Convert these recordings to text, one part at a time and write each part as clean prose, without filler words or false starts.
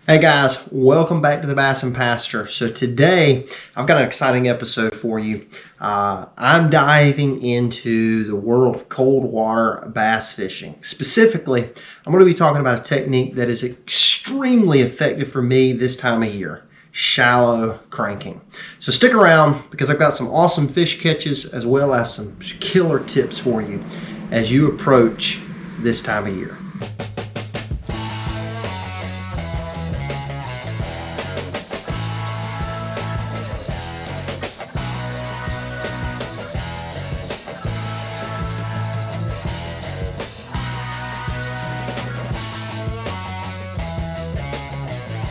Hey guys, welcome back to the Bass and Pasture. So today I've got an exciting episode for you. I'm diving into the world of cold water bass fishing. Specifically, I'm going to be talking about a technique that is extremely effective for me this time of year: shallow cranking. So stick around because I've got some awesome fish catches as well as some killer tips for you as you approach this time of year.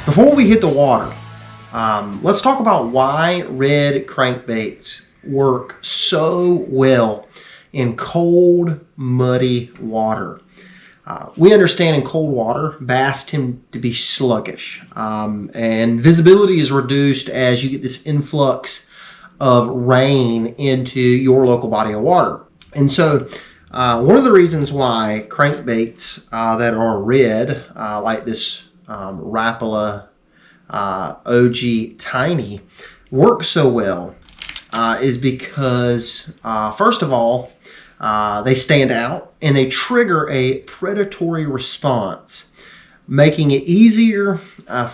Before we hit the water, let's talk about why red crankbaits work so well in cold, muddy water. We understand in cold water, bass tend to be sluggish, and visibility is reduced as you get this influx of rain into your local body of water. And so one of the reasons why crankbaits that are red, like this Rapala OG Tiny, work so well is because first of all, they stand out and they trigger a predatory response, making it easier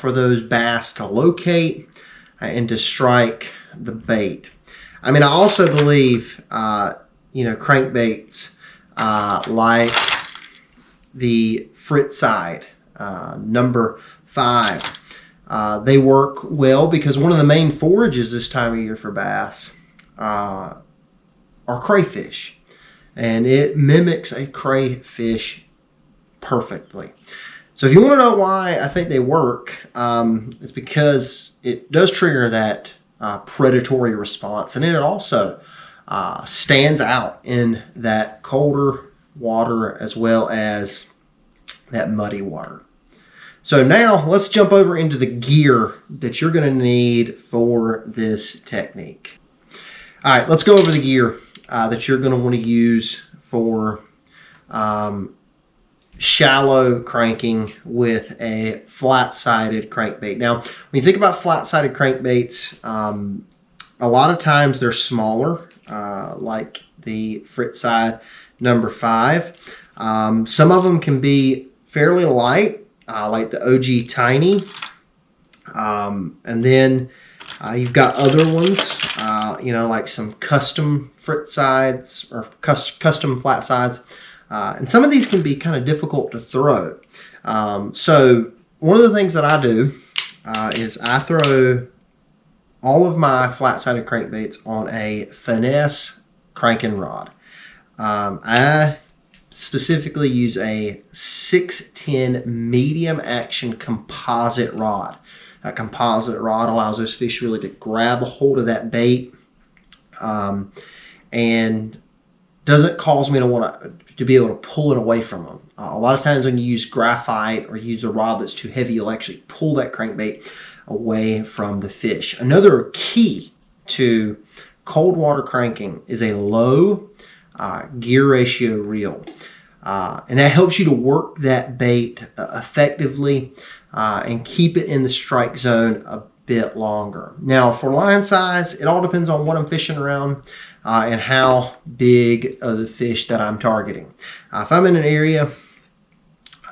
for those bass to locate and to strike the bait. I mean, I also believe crankbaits like the Fritz-side number 5. They work well because one of the main forages this time of year for bass are crayfish, and it mimics a crayfish perfectly. So if you want to know why I think they work, it's because it does trigger that predatory response, and it also stands out in that colder water as well as that muddy water. So now let's jump over into the gear that you're going to need for this technique. All right, let's go over the gear that you're going to want to use for shallow cranking with a flat-sided crankbait. Now, when you think about flat-sided crankbaits, a lot of times they're smaller, like the Fritz-side number 5. Some of them can be fairly light, like the OG Tiny, and then you've got other ones, like some custom Fritz-sides or custom flat sides, and some of these can be kind of difficult to throw. So one of the things that I do is I throw all of my flat-sided crankbaits on a finesse cranking rod. I specifically use a 610 medium action composite rod. A composite rod allows those fish really to grab a hold of that bait, and doesn't cause me to want to be able to pull it away from them. A lot of times when you use graphite or use a rod that's too heavy, you'll actually pull that crankbait away from the fish. Another key to cold water cranking is a low gear ratio reel, and that helps you to work that bait effectively and keep it in the strike zone a bit longer. Now, for line size, it all depends on what I'm fishing around and how big of the fish that I'm targeting. If I'm in an area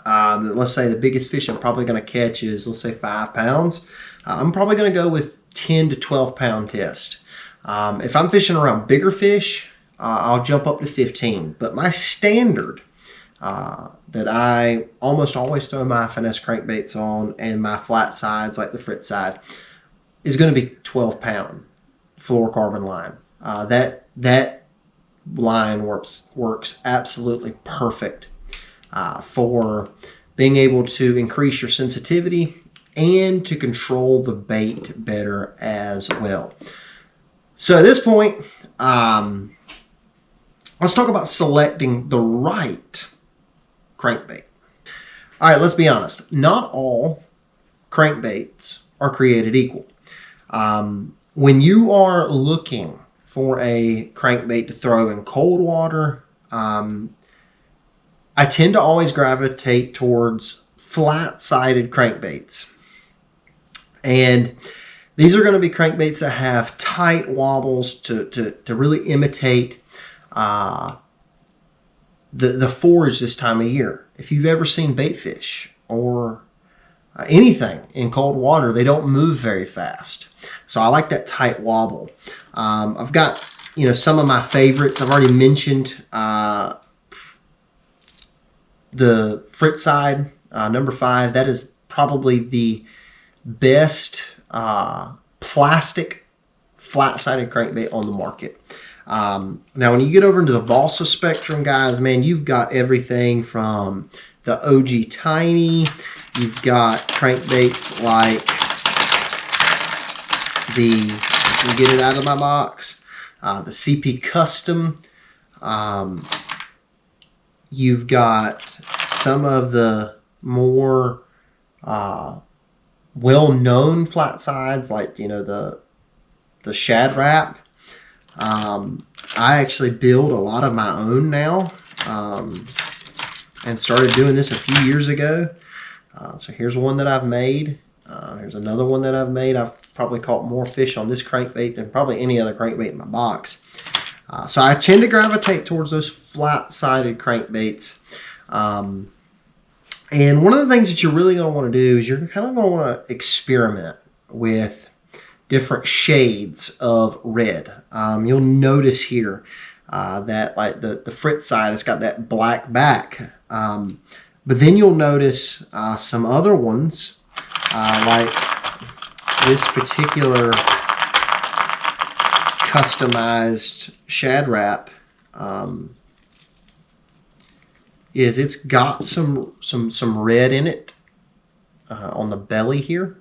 let's say the biggest fish I'm probably going to catch is, let's say, 5 pounds, I'm probably going to go with 10 to 12 pound test. If I'm fishing around bigger fish, I'll jump up to 15. But my standard that I almost always throw my finesse crankbaits on and my flat sides like the Fritz side is going to be 12 pound fluorocarbon line. That line works absolutely perfect for being able to increase your sensitivity and to control the bait better as well. So at this point, let's talk about selecting the right crankbait. All right, let's be honest. Not all crankbaits are created equal. When you are looking for a crankbait to throw in cold water, I tend to always gravitate towards flat-sided crankbaits. And these are going to be crankbaits that have tight wobbles to really imitate the forage this time of year. If you've ever seen bait fish or anything in cold water, they don't move very fast. So I like that tight wobble. I've got, you know, some of my favorites. I've already mentioned the Fritz side, number 5. That is probably the best plastic flat-sided crankbait on the market. Now, when you get over into the balsa spectrum, guys, man, you've got everything from the OG Tiny. You've got crankbaits like let me get it out of my box, the CP Custom. You've got some of the more well-known flat sides, like, you know, the Shad Wrap. I actually build a lot of my own now, and started doing this a few years ago. So here's one that I've made. Here's another one that I've made. I've probably caught more fish on this crankbait than probably any other crankbait in my box. So I tend to gravitate towards those flat-sided crankbaits. And one of the things that you're really going to want to do is you're kind of going to want to experiment with different shades of red. You'll notice here that, like, the Fritz side, it's got that black back. But then you'll notice some other ones, like this particular customized Shad Wrap. It's got some red in it on the belly here.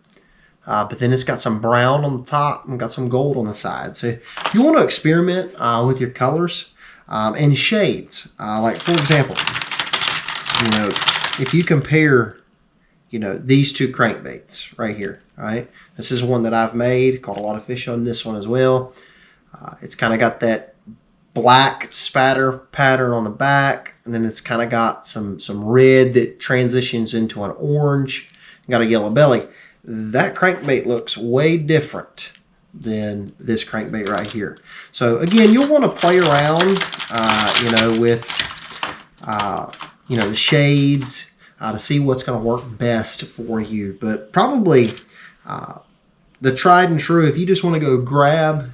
But then it's got some brown on the top and got some gold on the side. So you want to experiment with your colors and shades. Like, for example, you know, if you compare, you know, these two crankbaits right here, right? This is one that I've made, caught a lot of fish on this one as well. It's kind of got that black spatter pattern on the back, and then it's kind of got some red that transitions into an orange. Got a yellow belly. That crankbait looks way different than this crankbait right here. So again, you'll want to play around, you know, with you know, the shades to see what's going to work best for you. But probably the tried and true, if you just want to go grab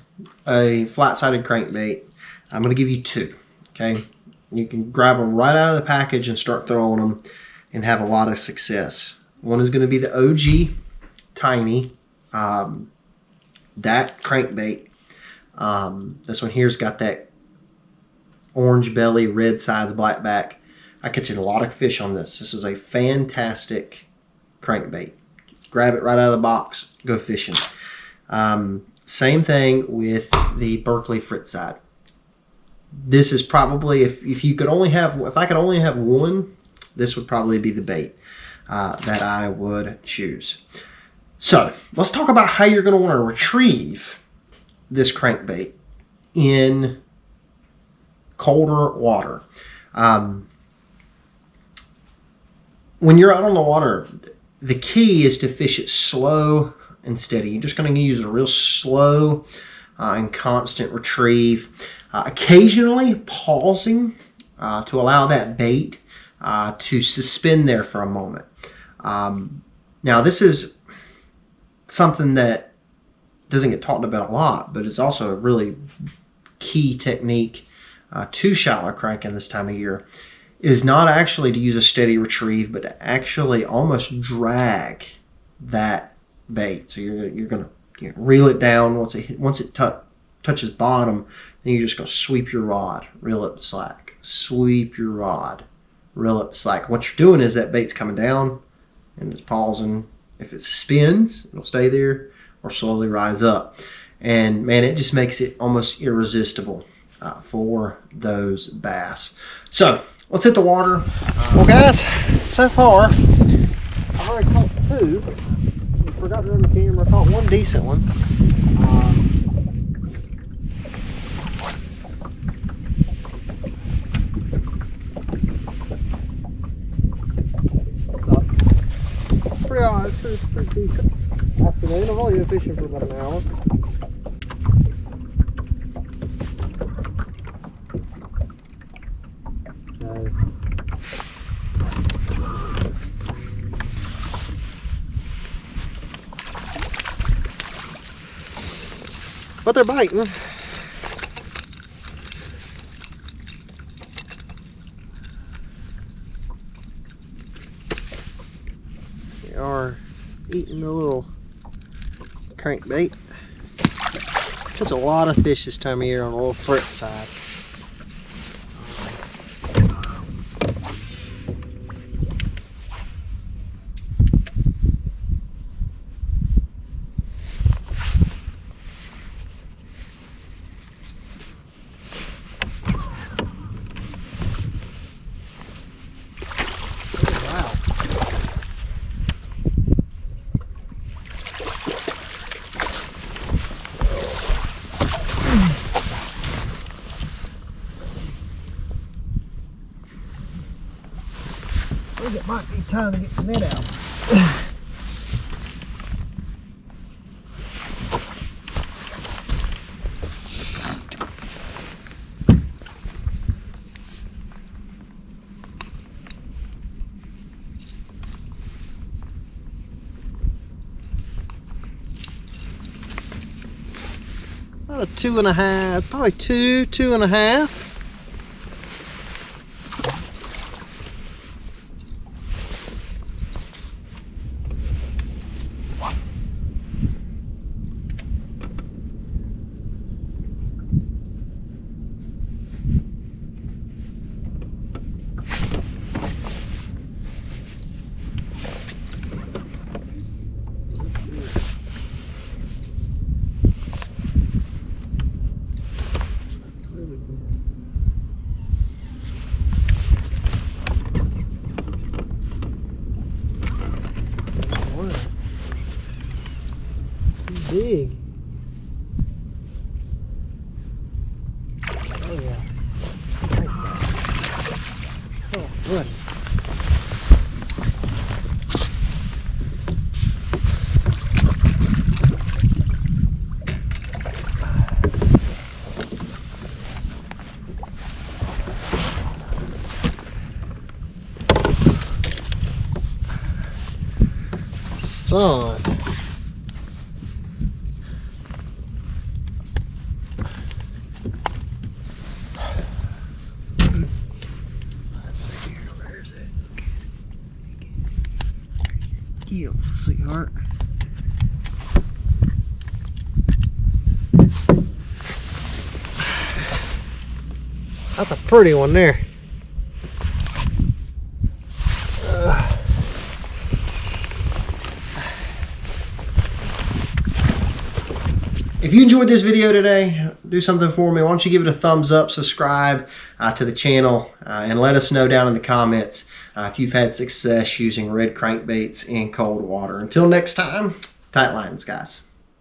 a flat-sided crankbait, I'm going to give you 2. Okay, you can grab them right out of the package and start throwing them and have a lot of success. One is going to be the OG Tiny, that crankbait. This one here's got that orange belly, red sides, black back. I catch a lot of fish on this. This is a fantastic crankbait. Grab it right out of the box, go fishing. Same thing with the Berkley Fritz side. This is probably, if you could only have, if I could only have one, this would probably be the bait that I would choose. So let's talk about how you're going to want to retrieve this crankbait in colder water. When you're out on the water, the key is to fish it slow and steady. You're just going to use a real slow and constant retrieve. Occasionally pausing to allow that bait to suspend there for a moment. Now, this is something that doesn't get talked about a lot, but it's also a really key technique to shallow cranking this time of year, is not actually to use a steady retrieve, but to actually almost drag that bait. So you're going to reel it down. Once it touches bottom, then you're just going to sweep your rod, reel up the slack, sweep your rod, reel up the slack. What you're doing is that bait's coming down and it's pausing. If it spins, it'll stay there or slowly rise up. And man, it just makes it almost irresistible for those bass. So let's hit the water. Well, guys, so far I've already caught 2. I forgot to run the camera. I caught 1 decent one. Pretty decent. afternoon. I've only been fishing for about an hour. But they're biting. They are eating the little crankbait. Catch a lot of fish this time of year on the little fret side. I think it might be time to get the net out. About 2.5, probably 2.5. Big. Oh yeah. Nice guy. Oh, good. Son. Heel, sweetheart. That's a pretty one there. If you enjoyed this video today, do something for me. Why don't you give it a thumbs up, subscribe to the channel, and let us know down in the comments if you've had success using red crankbaits in cold water. Until next time, tight lines, guys.